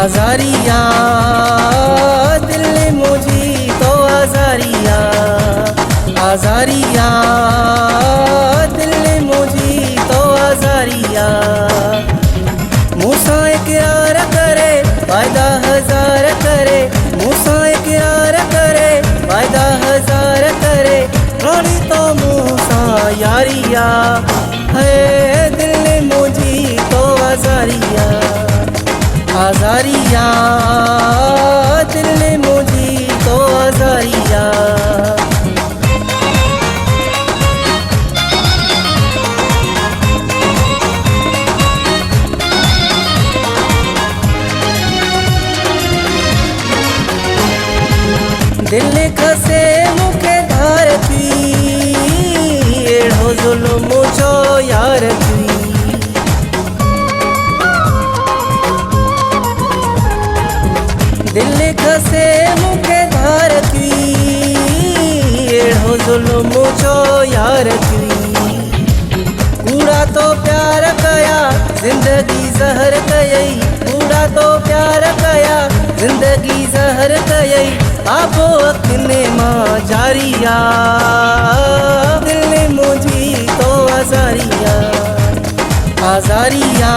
आजारिया दिल ने मुझी तो आजारिया, आजारिया दिल ने मुझी तो आजारिया। मूसा इकरार करे वायदा हजार करे, मूसा इकरार करे वायदा हजार करे, रोनी तो मूसा यारिया है दिल ने मुझी तो आजारिया, आजारिया दिल ने मुझी तो आजारिया। दिल खसे मुखे धार थी, एड़ो जुल्म जो यार थी। दिल खसे मुखे धार थी, एड़ो जुल्म जो यार थी। कूड़ा तो प्यार कया जिंदगी जहर कयई, कूड़ा तो प्यार कया जिंदगी जहर कयई। आपो अखने मां जारिया दिल ने मुझी तो आजारिया, आजारिया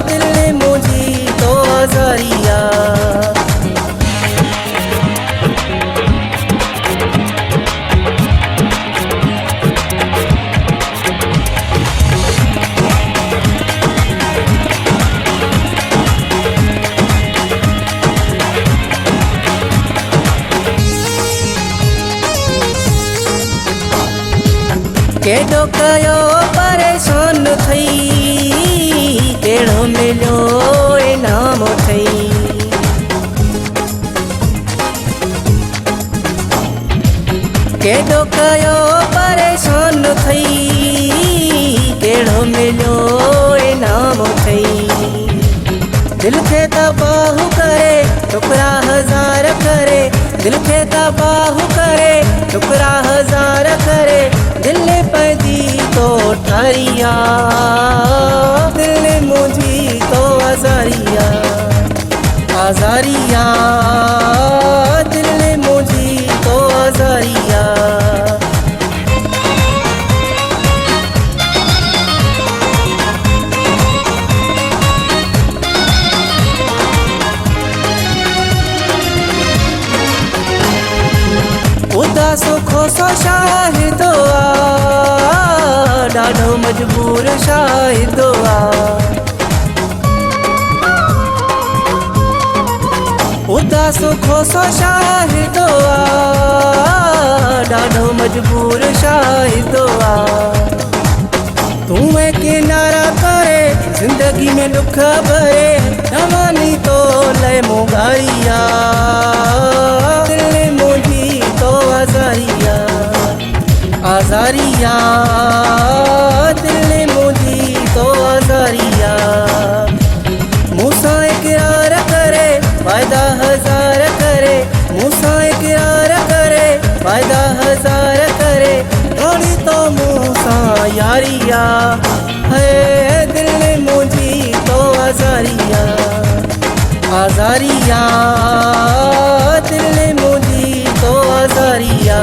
दिल ने मुझी तो आजारिया। केड़ो कयो परेशान थई, केड़ो मिलो इनाम थई। केड़ो कयो परेशान थई, केड़ो मिलो इनाम थई। दिल के तबाह करे टुकड़ा हजार करे, दिल के तबाह करे टुकड़ा हजार करे। दिल ने पैदी तो ठारिया दिल ने मुझी तो आजारिया, आजारिया दिल ने मुझी तो आजारिया। उदासो खोसो शाहिदो ॾाढो मजबूर शाहिदो आ। उदासो खोसो शाहिदो ॾाढो मजबूर शाहिदो आ। तूं किनारा करे जिंदगी में दुख भरे, नवानी तो ले मुगारिया दिल ने मुझी तो आजारिया, आजारिया दिल ने मुझी तो आजारिया। मूसा इकरार करे वायदा हजार करे, मूसा इकरार करे वायदा हजार करे, रोनी तो मूसा यारिया है दिल ने मुझी तो आजारिया, आजारिया दिल ने मुझी तो आजारिया।